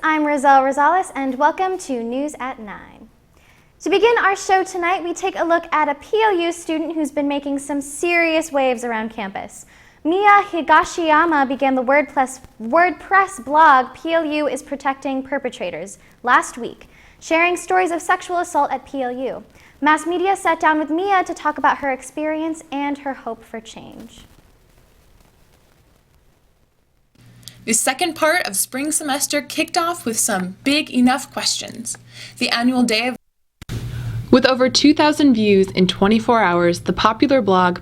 I'm Roselle Rosales, and welcome to News at 9. To begin our show tonight, we take a look at a PLU student who's been making some serious waves around campus. Mia Higashiyama began the WordPress blog PLU is Protecting Perpetrators last week, sharing stories of sexual assault at PLU. Mass media sat down with Mia to talk about her experience and her hope for change. The second part of spring semester kicked off with some big enough questions. The annual day of... With over 2,000 views in 24 hours, the popular blog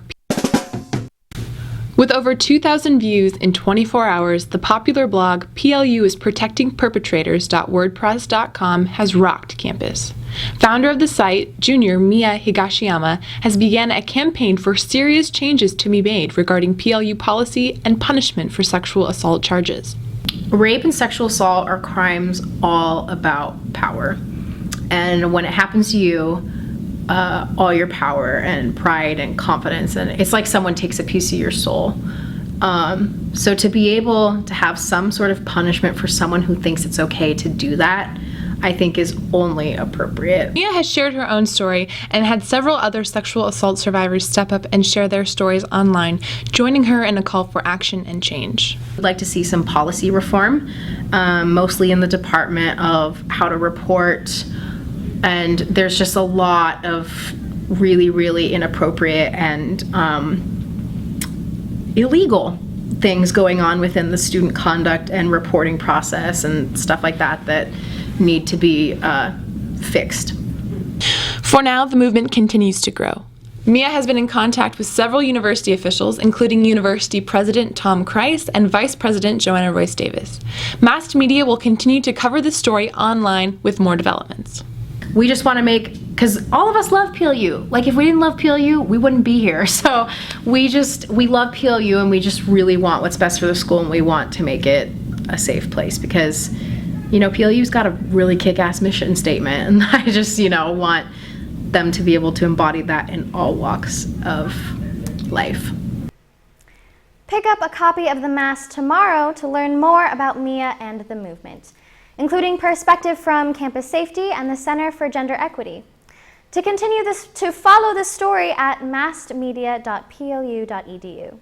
PLU is Protecting Perpetrators.wordpress.com has rocked campus. Founder of the site, junior Mia Higashiyama, has begun a campaign for serious changes to be made regarding PLU policy and punishment for sexual assault charges. Rape and sexual assault are crimes all about power. And when it happens to you, all your power and pride and confidence, and it's like someone takes a piece of your soul. So to be able to have some sort of punishment for someone who thinks it's okay to do that, I think is only appropriate. Mia has shared her own story and had several other sexual assault survivors step up and share their stories online, joining her in a call for action and change. I'd like to see some policy reform, mostly in the department of how to report, and there's just a lot of really inappropriate and illegal things going on within the student conduct and reporting process and stuff like that that need to be fixed. For now, the movement continues to grow. Mia has been in contact with several university officials, including University President Tom Kreis and Vice President Joanna Royce Davis. Mass media will continue to cover this story online with more developments. We just want to because all of us love PLU. Like, if we didn't love PLU, we wouldn't be here. So we love PLU, and we just really want what's best for the school, and we want to make it a safe place because, you know, PLU's got a really kick-ass mission statement, and I just, want them to be able to embody that in all walks of life. Pick up a copy of the Mass tomorrow to learn more about Mia and the movement, including perspective from Campus Safety and the Center for Gender Equity. To follow this story at massedmedia.plu.edu.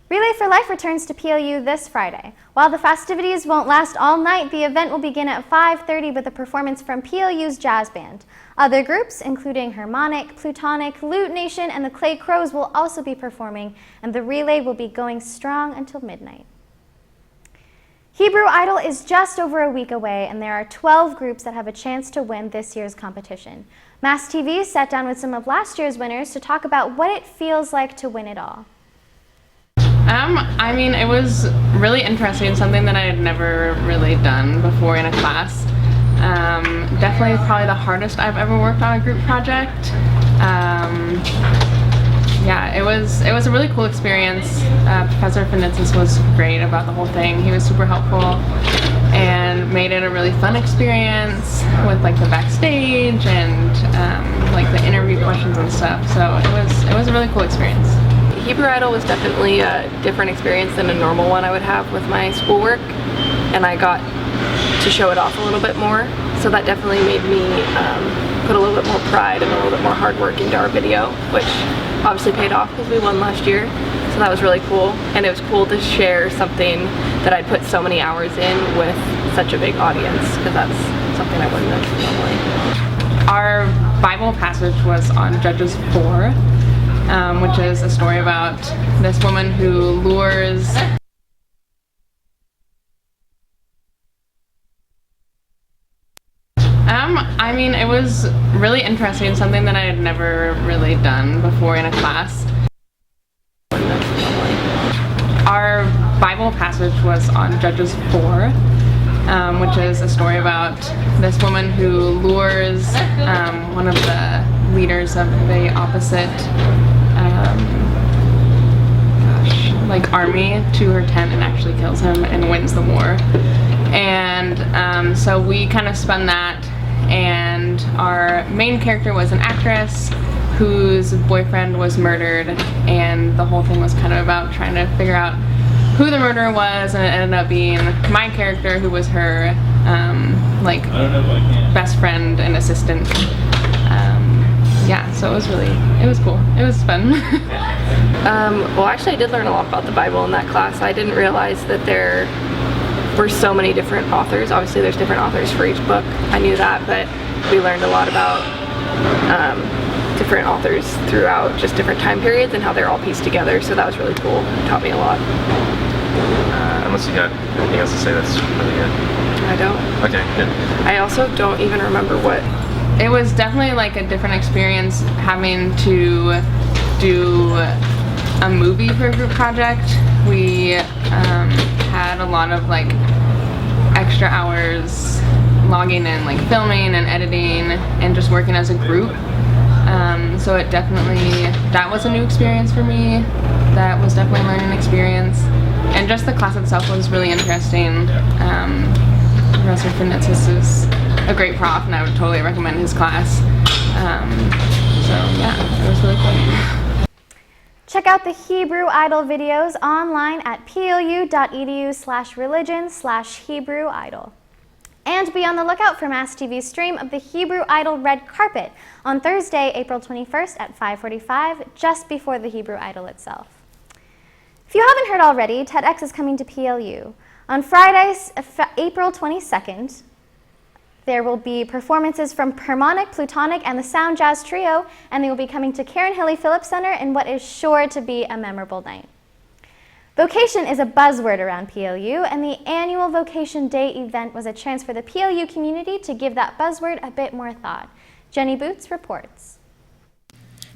Relay for Life returns to PLU this Friday. While the festivities won't last all night, the event will begin at 5:30 with a performance from PLU's jazz band. Other groups, including Harmonic, Plutonic, Lute Nation, and the Clay Crows, will also be performing, and the relay will be going strong until midnight. Hebrew Idol is just over a week away, and there are 12 groups that have a chance to win this year's competition. Mass TV sat down with some of last year's winners to talk about what it feels like to win it all. It was really interesting, something that I had never really done before in a class. Definitely probably the hardest I've ever worked on a group project. It was a really cool experience. Professor Finitzis was great about the whole thing. He was super helpful and made it a really fun experience with the backstage and the interview questions and stuff. So it was a really cool experience. Hebrew Idol was definitely a different experience than a normal one I would have with my schoolwork, and I got to show it off a little bit more, so that definitely made me put a little bit more pride and a little bit more hard work into our video, which obviously paid off because we won last year, so that was really cool, and it was cool to share something that I'd put so many hours in with such a big audience, because that's something I wouldn't have normally. Our Bible passage was on Judges 4. Which is a story about this woman who lures it was really interesting, something that I had never really done before in a class. Our Bible passage was on Judges 4, which is a story about this woman who lures one of the leaders of the opposite army to her tent and actually kills him and wins the war. And so we kind of spun that, and our main character was an actress whose boyfriend was murdered, and the whole thing was kind of about trying to figure out who the murderer was, and it ended up being my character, who was her like best friend and assistant. Yeah, so it was cool. It was fun. Well, actually, I did learn a lot about the Bible in that class. I didn't realize that there were so many different authors. Obviously, there's different authors for each book. I knew that, but we learned a lot about different authors throughout just different time periods and how they're all pieced together. So that was really cool. It taught me a lot. Unless you got anything else to say, that's really good. I don't. Okay, good. I also don't even remember what. It was definitely like a different experience having to do a movie for a group project. We had a lot of like extra hours logging in, like filming and editing and just working as a group. So it definitely, that was a new experience for me. That was definitely a learning experience. And just the class itself was really interesting. Professor Finitzis is a great prof, and I would totally recommend his class. So yeah, it was really cool. Check out the Hebrew Idol videos online at plu.edu/religion/Hebrew Idol. And be on the lookout for Mass TV's stream of the Hebrew Idol Red Carpet on Thursday, April 21st at 5:45, just before the Hebrew Idol itself. If you haven't heard already, TEDx is coming to PLU. On Friday, April 22nd, there will be performances from Permonic, Plutonic, and the Sound Jazz Trio, and they will be coming to Karen Hilly Phillips Center in what is sure to be a memorable night. Vocation is a buzzword around PLU, and the annual Vocation Day event was a chance for the PLU community to give that buzzword a bit more thought. Jenny Boots reports.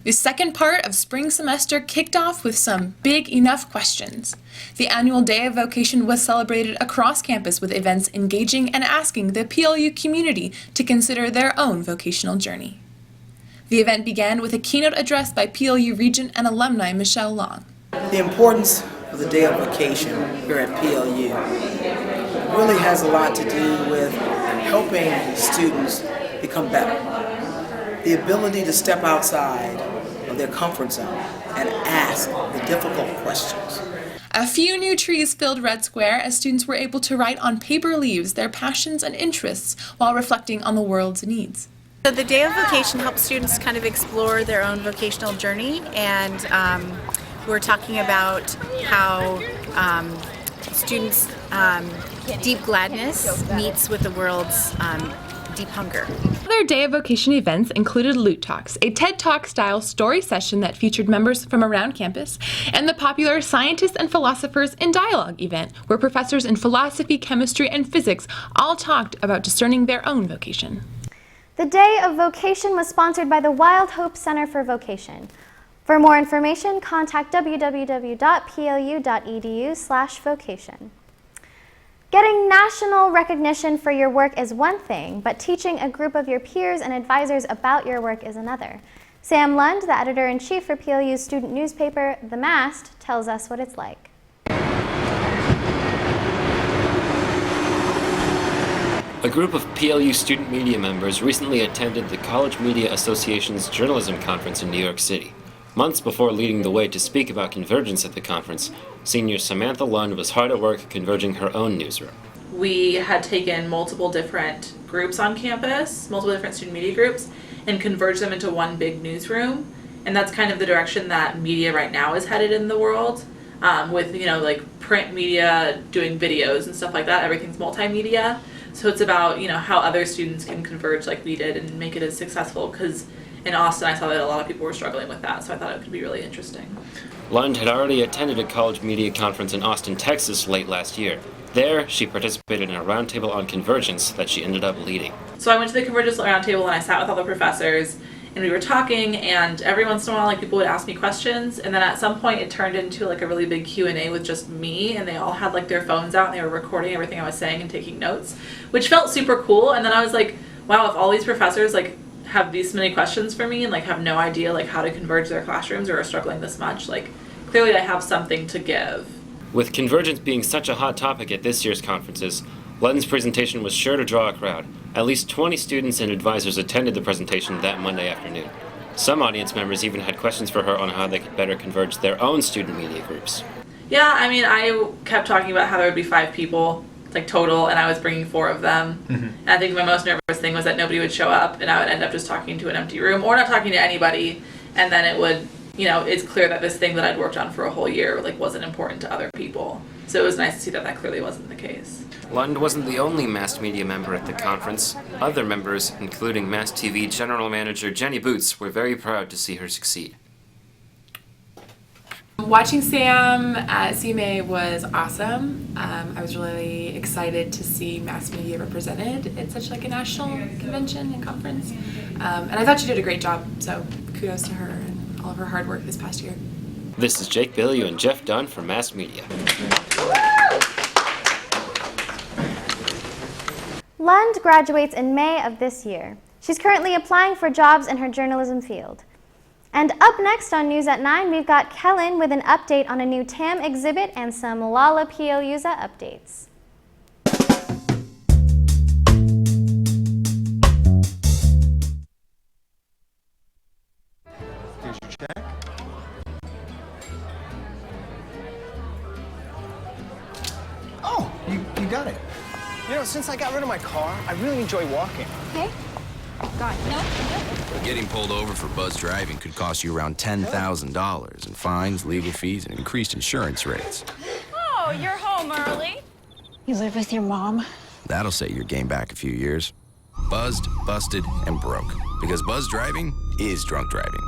The second part of spring semester kicked off with some big enough questions. The annual Day of Vocation was celebrated across campus with events engaging and asking the PLU community to consider their own vocational journey. The event began with a keynote address by PLU Regent and alumni Michelle Long. The importance of the Day of Vocation here at PLU really has a lot to do with helping students become better. The ability to step outside of their comfort zone and ask the difficult questions. A few new trees filled Red Square as students were able to write on paper leaves their passions and interests while reflecting on the world's needs. So the Day of Vocation helps students kind of explore their own vocational journey, and we're talking about how students' deep gladness meets with the world's deep hunger. Other Day of Vocation events included Loot Talks, a TED Talk-style story session that featured members from around campus, and the popular Scientists and Philosophers in Dialogue event, where professors in philosophy, chemistry, and physics all talked about discerning their own vocation. The Day of Vocation was sponsored by the Wild Hope Center for Vocation. For more information, contact www.plu.edu/vocation. Getting national recognition for your work is one thing, but teaching a group of your peers and advisors about your work is another. Sam Lund, the editor-in-chief for PLU's student newspaper, The Mast, tells us what it's like. A group of PLU student media members recently attended the College Media Association's Journalism Conference in New York City. Months before leading the way to speak about convergence at the conference, senior Samantha Lund was hard at work converging her own newsroom. We had taken multiple different groups on campus, multiple different student media groups, and converged them into one big newsroom. And that's kind of the direction that media right now is headed in the world, with, like print media doing videos and stuff like that. Everything's multimedia. So it's about, how other students can converge like we did and make it as successful, because in Austin I saw that a lot of people were struggling with that, so I thought it could be really interesting. Lund had already attended a college media conference in Austin, Texas late last year. There, she participated in a roundtable on convergence that she ended up leading. So I went to the Convergence Roundtable and I sat with all the professors and we were talking, and every once in a while people would ask me questions, and then at some point it turned into a really big Q&A with just me, and they all had their phones out and they were recording everything I was saying and taking notes, which felt super cool. And then I was like, wow, if all these professors have these many questions for me and have no idea how to converge their classrooms or are struggling this much, clearly I have something to give. With convergence being such a hot topic at this year's conferences, Lund's presentation was sure to draw a crowd. At least 20 students and advisors attended the presentation that Monday afternoon. Some audience members even had questions for her on how they could better converge their own student media groups. Yeah, I mean, I kept talking about how there would be 5 people, like total, and I was bringing 4 of them. And I think my most nervous thing was that nobody would show up, and I would end up just talking to an empty room or not talking to anybody, and then it would, you know, it's clear that this thing that I'd worked on for a whole year like wasn't important to other people. So it was nice to see that that clearly wasn't the case. Lund wasn't the only mass media member at the conference. Other members, including Mass TV General Manager Jenny Boots, were very proud to see her succeed. Watching Sam at CMA was awesome. I was really excited to see mass media represented at such like a national convention and conference. And I thought she did a great job, so kudos to her and all of her hard work this past year. This is Jake Bilyeu and Jeff Dunn for Mass Media. Lund graduates in May of this year. She's currently applying for jobs in her journalism field. And up next on News at 9, we've got Kellen with an update on a new TAM exhibit and some Lollapalooza updates. Here's your check. Oh, you got it. You know, since I got rid of my car, I really enjoy walking. Okay. Got it. No. Getting pulled over for buzz driving could cost you around $10,000 in fines, legal fees, and increased insurance rates. Oh, you're home early. You live with your mom? That'll set your game back a few years. Buzzed, busted, and broke. Because buzz driving is drunk driving.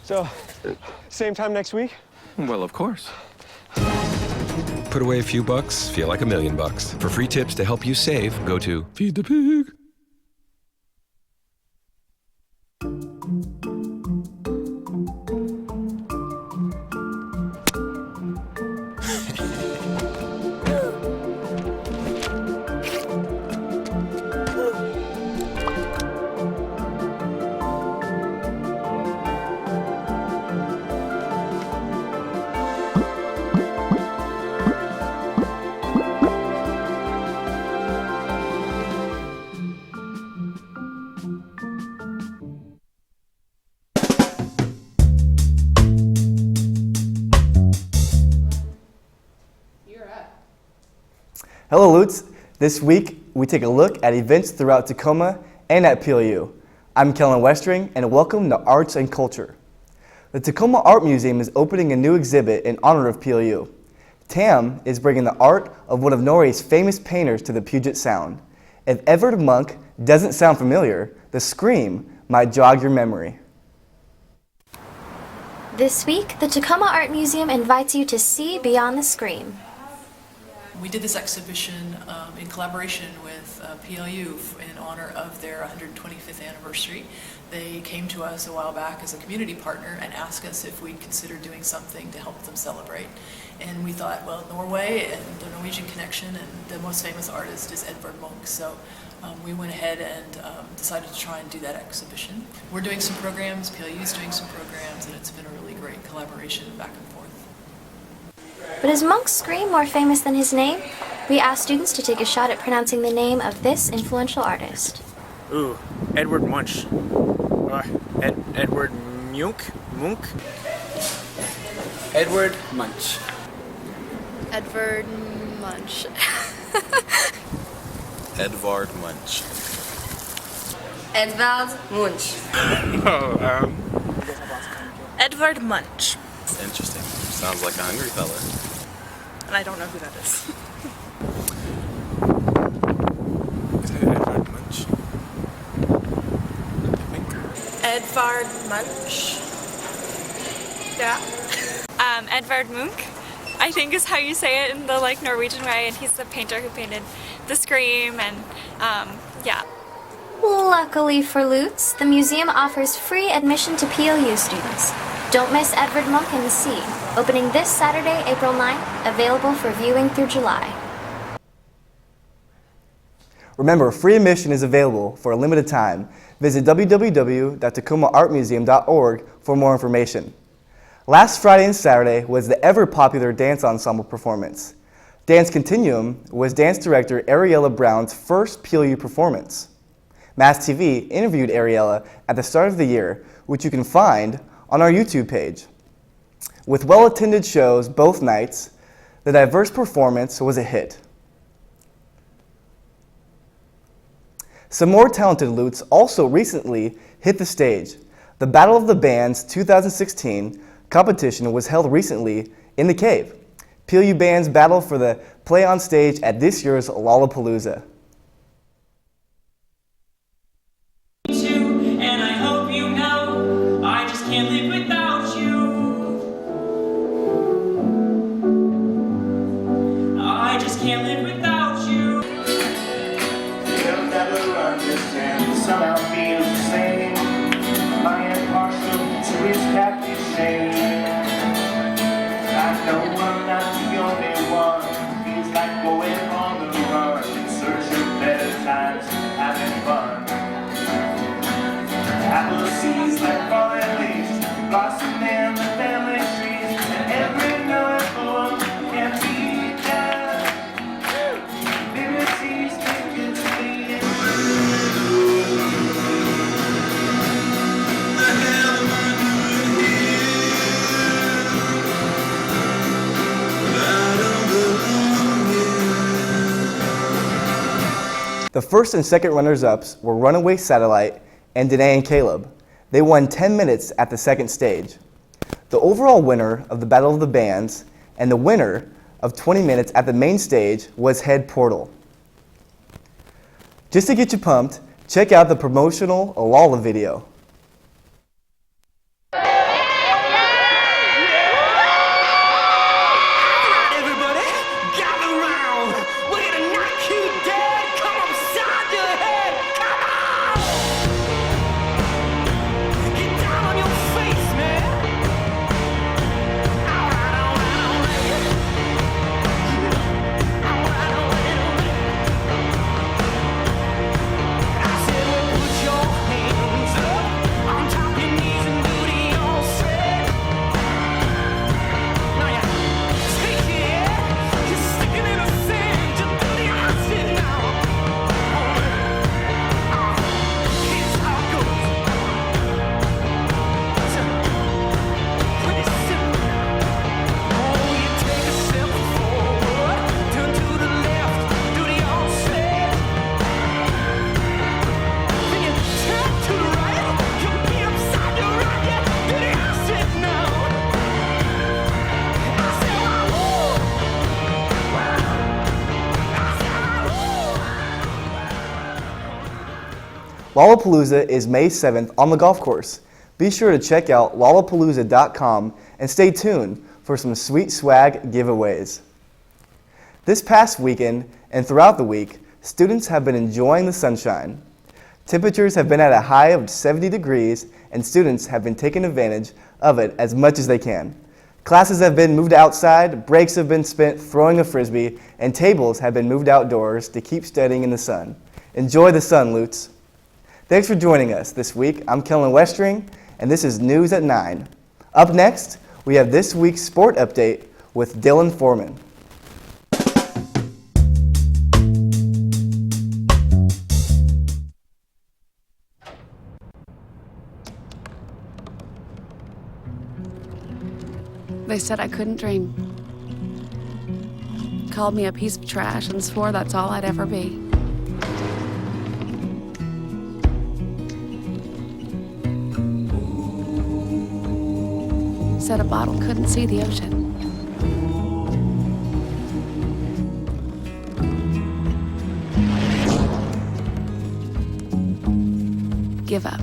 So, same time next week? Well, of course. Put away a few bucks, feel like $1 million. For free tips to help you save, go to Feed the Pig. Hello Lutz, this week we take a look at events throughout Tacoma and at PLU. I'm Kellen Westring and welcome to Arts and Culture. The Tacoma Art Museum is opening a new exhibit in honor of PLU. TAM is bringing the art of one of Norway's famous painters to the Puget Sound. If Edvard Munch doesn't sound familiar, the scream might jog your memory. This week, the Tacoma Art Museum invites you to see beyond the scream. We did this exhibition in collaboration with PLU in honor of their 125th anniversary. They came to us a while back as a community partner and asked us if we'd consider doing something to help them celebrate. And we thought, well, Norway and the Norwegian connection, and the most famous artist is Edvard Munch. So we went ahead and decided to try and do that exhibition. We're doing some programs, PLU's doing some programs, and it's been a really great collaboration back and forth. But is Munch's scream more famous than his name? We asked students to take a shot at pronouncing the name of this influential artist. Ooh, Edvard Munch. Edvard Munch? Edvard Munch. Edvard Munch. Edvard Munch. Edvard Munch. Edvard Munch. Interesting. Sounds like a hungry fella. And I don't know who that is. Is it Edvard Munch? Edvard Munch. Yeah. Edvard Munch, I think is how you say it in the Norwegian way, and he's the painter who painted The Scream and yeah. Luckily for Lutz, the museum offers free admission to PLU students. Don't miss Edvard Munch in the Sea, opening this Saturday, April 9th, available for viewing through July. Remember, free admission is available for a limited time. Visit www.tacomaartmuseum.org for more information. Last Friday and Saturday was the ever-popular dance ensemble performance. Dance Continuum was dance director Ariella Brown's first PLU performance. Mass TV interviewed Ariella at the start of the year, which you can find on our YouTube page. With well-attended shows both nights, the diverse performance was a hit. Some more talented Lutes also recently hit the stage. The Battle of the Bands 2016 competition was held recently in the Cave. PLU bands battle for the play on stage at this year's Lollapalooza. And I hope you know I just can't live without you. I just can't live without you. You'll never understand, somehow feels the same. I am partial to his captive shame. I know I'm not the only one. Feels like going on the run in search of better times, having fun. Apple seeds like falling leaves, blossom in the family trees, and every note poem can be done. Liberties take it to the end. The first and second runners-ups were Runaway Satellite and Danae and Caleb. They won 10 minutes at the second stage. The overall winner of the Battle of the Bands and the winner of 20 minutes at the main stage was Head Portal. Just to get you pumped, check out the promotional Lolla video. Lollapalooza is May 7th on the golf course. Be sure to check out lollapalooza.com and stay tuned for some sweet swag giveaways. This past weekend and throughout the week, students have been enjoying the sunshine. Temperatures have been at a high of 70 degrees and students have been taking advantage of it as much as they can. Classes have been moved outside, breaks have been spent throwing a frisbee, and tables have been moved outdoors to keep studying in the sun. Enjoy the sun, Lutes. Thanks for joining us this week. I'm Kellen Westring, and this is News at 9. Up next, we have this week's sport update with Dylan Foreman. They said I couldn't dream. Called me a piece of trash and swore that's all I'd ever be. Said a bottle couldn't see the ocean. Give up.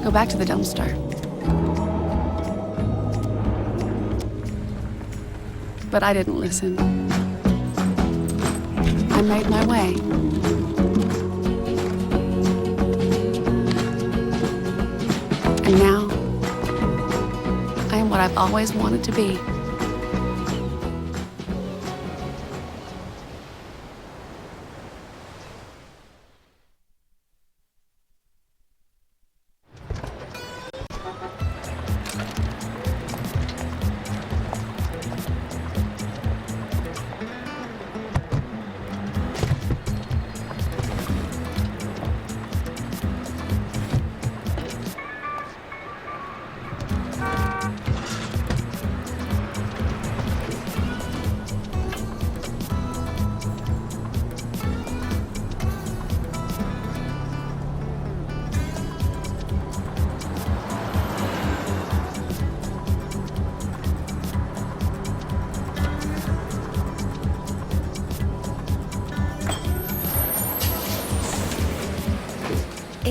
Go back to the dumpster. But I didn't listen. I made my way. And now, I am what I've always wanted to be.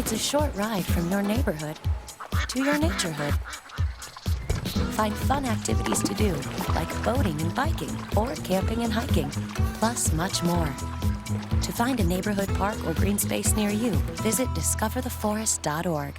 It's a short ride from your neighborhood to your naturehood. Find fun activities to do, like boating and biking, or camping and hiking, plus much more. To find a neighborhood park or green space near you, visit discovertheforest.org.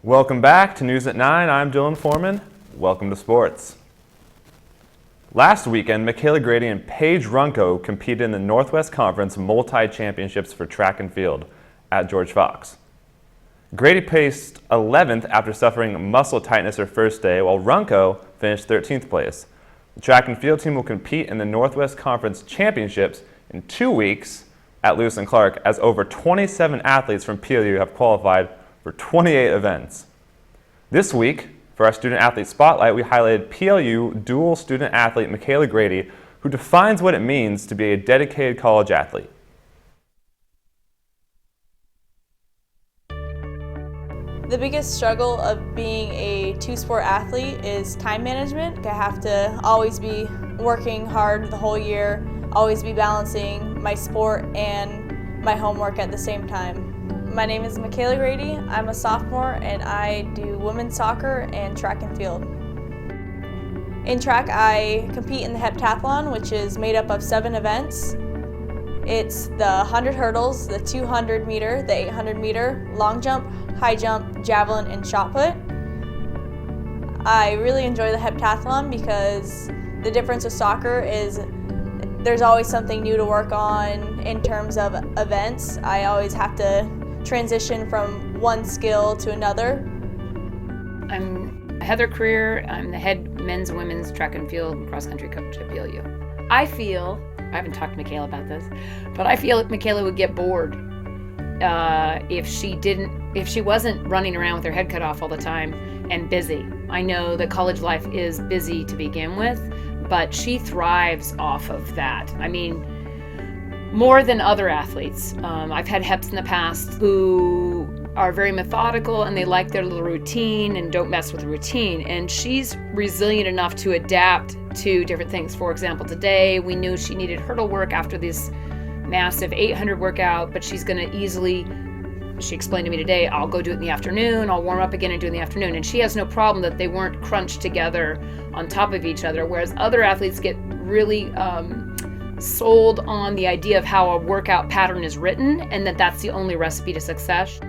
Welcome back to News at 9. I'm Dylan Foreman. Welcome to sports. Last weekend, Michaela Grady and Paige Runco competed in the Northwest Conference Multi-Championships for track and field at George Fox. Grady placed 11th after suffering muscle tightness her first day, while Runco finished 13th place. The track and field team will compete in the Northwest Conference Championships in 2 weeks at Lewis and Clark, as over 27 athletes from PLU have qualified for 28 events. This week, for our Student Athlete Spotlight, we highlighted PLU dual student athlete Michaela Grady, who defines what it means to be a dedicated college athlete. The biggest struggle of being a two-sport athlete is time management. I have to always be working hard the whole year, always be balancing my sport and my homework at the same time. My name is Michaela Grady. I'm a sophomore and I do women's soccer and track and field. In track, I compete in the heptathlon, which is made up of 7 events. It's the 100 hurdles, the 200 meter, the 800 meter, long jump, high jump, javelin, and shot put. I really enjoy the heptathlon because the difference with soccer is there's always something new to work on in terms of events. I always have to transition from one skill to another. I'm Heather Creer. I'm the head men's and women's track and field cross country coach at PLU. I haven't talked to Michaela about this, but I feel like Michaela would get bored if she wasn't running around with her head cut off all the time and busy. I know that college life is busy to begin with, but she thrives off of that. I mean, more than other athletes. I've had HEPs in the past who are very methodical and they like their little routine and don't mess with the routine. And she's resilient enough to adapt to different things. For example, today we knew she needed hurdle work after this massive 800 workout, but she's gonna easily, she explained to me today, I'll go do it in the afternoon, I'll warm up again and do it in the afternoon. And she has no problem that they weren't crunched together on top of each other, whereas other athletes get really sold on the idea of how a workout pattern is written and that's the only recipe to success.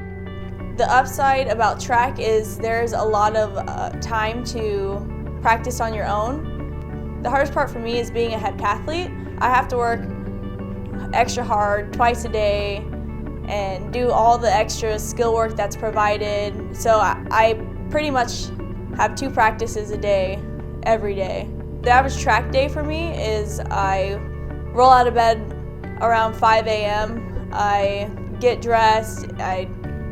The upside about track is there's a lot of time to practice on your own. The hardest part for me is being a heptathlete. I have to work extra hard twice a day and do all the extra skill work that's provided. So I pretty much have 2 practices a day, every day. The average track day for me is I roll out of bed around 5 a.m. I get dressed, I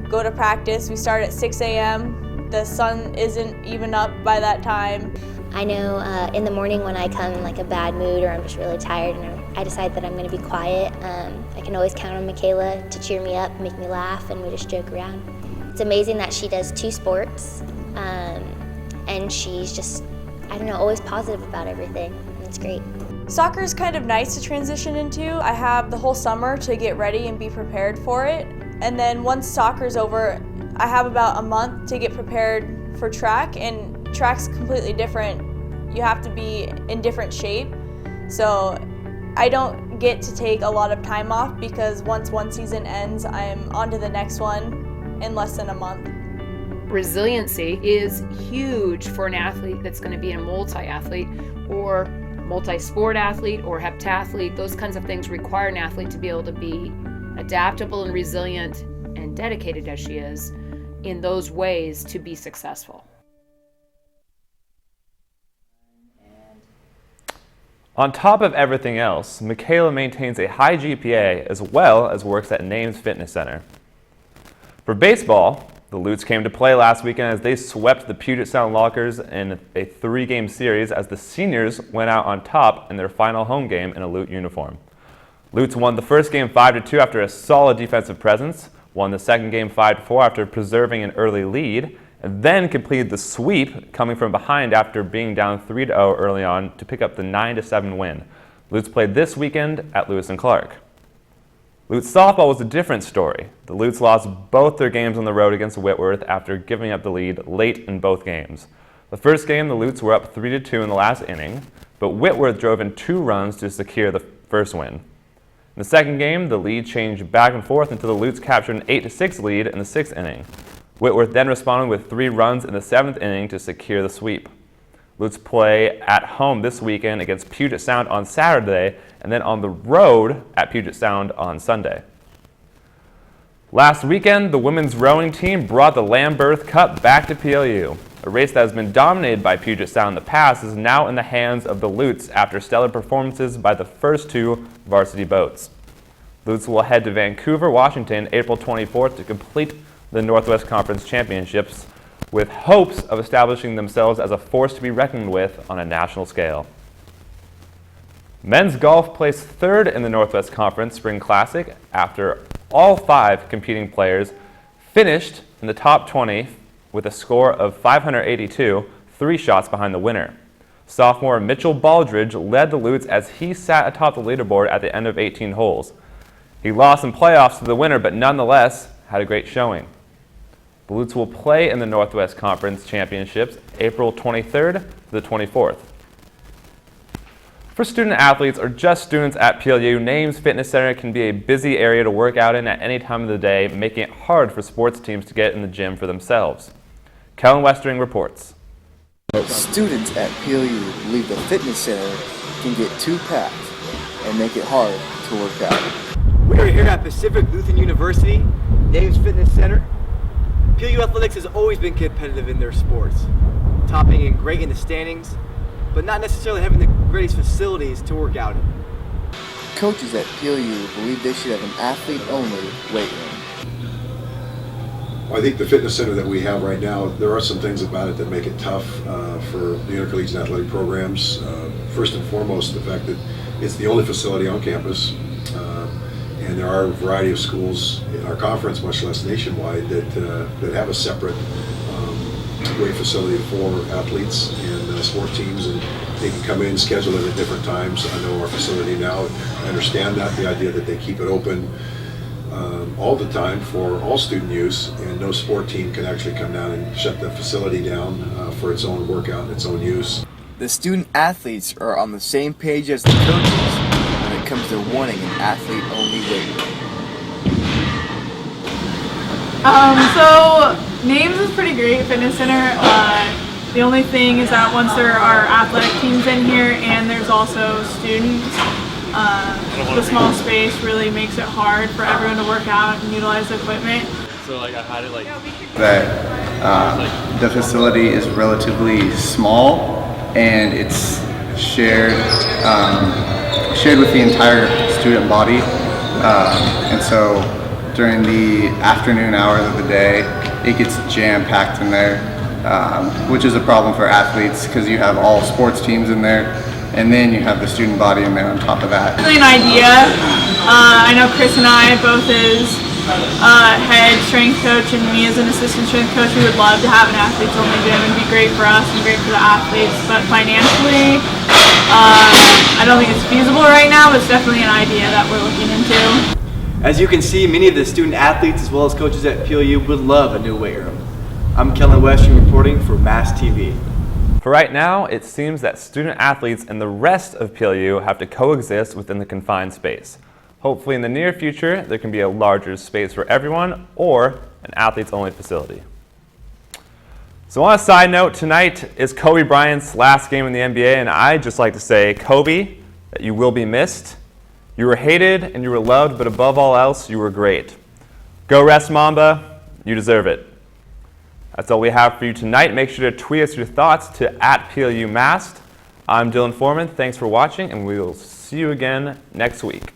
go to practice. We start at 6 a.m. The sun isn't even up by that time. I know in the morning when I come in like a bad mood or I'm just really tired and I decide that I'm going to be quiet, I can always count on Michaela to cheer me up, make me laugh, and we just joke around. It's amazing that she does 2 sports and she's just, I don't know, always positive about everything. It's great. Soccer is kind of nice to transition into. I have the whole summer to get ready and be prepared for it. And then once soccer's over, I have about a month to get prepared for track, and track's completely different. You have to be in different shape. So I don't get to take a lot of time off because once one season ends, I'm on to the next one in less than a month. Resiliency is huge for an athlete that's going to be a multi-athlete or multi-sport athlete or heptathlete. Those kinds of things require an athlete to be able to be adaptable and resilient and dedicated as she is in those ways to be successful. On top of everything else, Michaela maintains a high GPA as well as works at Names Fitness Center. For baseball, the Lutes came to play last weekend as they swept the Puget Sound Lockers in a 3-game series as the seniors went out on top in their final home game in a Lute uniform. Lutes won the first game 5-2 after a solid defensive presence, won the second game 5-4 after preserving an early lead, and then completed the sweep coming from behind after being down 3-0 early on to pick up the 9-7 win. Lutes played this weekend at Lewis and Clark. Lutes softball was a different story. The Lutes lost both their games on the road against Whitworth after giving up the lead late in both games. The first game, the Lutes were up 3-2 in the last inning, but Whitworth drove in 2 runs to secure the first win. In the second game, the lead changed back and forth until the Lutes captured an 8-6 lead in the 6th inning. Whitworth then responded with 3 runs in the 7th inning to secure the sweep. Lutes play at home this weekend against Puget Sound on Saturday and then on the road at Puget Sound on Sunday. Last weekend, the women's rowing team brought the Lamberth Cup back to PLU. A race that has been dominated by Puget Sound in the past is now in the hands of the Lutes after stellar performances by the first 2 varsity boats. Lutes will head to Vancouver, Washington, April 24th to complete the Northwest Conference Championships, with hopes of establishing themselves as a force to be reckoned with on a national scale. Men's golf placed 3rd in the Northwest Conference Spring Classic after all 5 competing players finished in the top 20 with a score of 582, 3 shots behind the winner. Sophomore Mitchell Baldridge led the Lutes as he sat atop the leaderboard at the end of 18 holes. He lost in playoffs to the winner, but nonetheless had a great showing. The Lutes will play in the Northwest Conference Championships April 23rd to the 24th. For student athletes or just students at PLU, Names Fitness Center can be a busy area to work out in at any time of the day, making it hard for sports teams to get in the gym for themselves. Kellen Westering reports. Students at PLU believe the fitness center can get too packed and make it hard to work out. We are here at Pacific Lutheran University, Names Fitness Center. PLU Athletics has always been competitive in their sports, topping in great in the standings, but not necessarily having the greatest facilities to work out in. Coaches at PLU believe they should have an athlete-only weight room. I think the fitness center that we have right now, there are some things about it that make it tough for the intercollegiate athletic programs. First and foremost, the fact that it's the only facility on campus, and there are a variety of schools in our conference, much less nationwide, that have a separate weight facility for athletes and sport teams, and they can come in, schedule it at different times. I know our facility now, I understand that, the idea that they keep it open all the time for all student use, and no sport team can actually come down and shut the facility down for its own workout and its own use. The student athletes are on the same page as the coaches when it comes to wanting an athlete-only weight room. So Names is pretty great fitness center. The only thing is that once there are athletic teams in here and there's also students, the small space really makes it hard for everyone to work out and utilize the equipment. So like I had it like that the facility is relatively small and it's shared with the entire student body, and so during the afternoon hours of the day it gets jam-packed in there, which is a problem for athletes because you have all sports teams in there and then you have the student body in there on top of that. Really an idea. I know Chris and I both as head strength coach and me as an assistant strength coach, we would love to have an athletes only gym. It'd be great for us and great for the athletes, but financially I don't think it's feasible right now, but it's definitely an idea that we're looking into. As you can see, many of the student athletes as well as coaches at PLU would love a new weight room. I'm Kellen Western reporting for Mass TV. For right now, it seems that student athletes and the rest of PLU have to coexist within the confined space. Hopefully in the near future, there can be a larger space for everyone or an athletes-only facility. So on a side note, tonight is Kobe Bryant's last game in the NBA, and I'd just like to say, Kobe, that you will be missed. You were hated and you were loved, but above all else, you were great. Go rest, Mamba. You deserve it. That's all we have for you tonight. Make sure to tweet us your thoughts to @PLUMast. I'm Dylan Foreman. Thanks for watching, and we will see you again next week.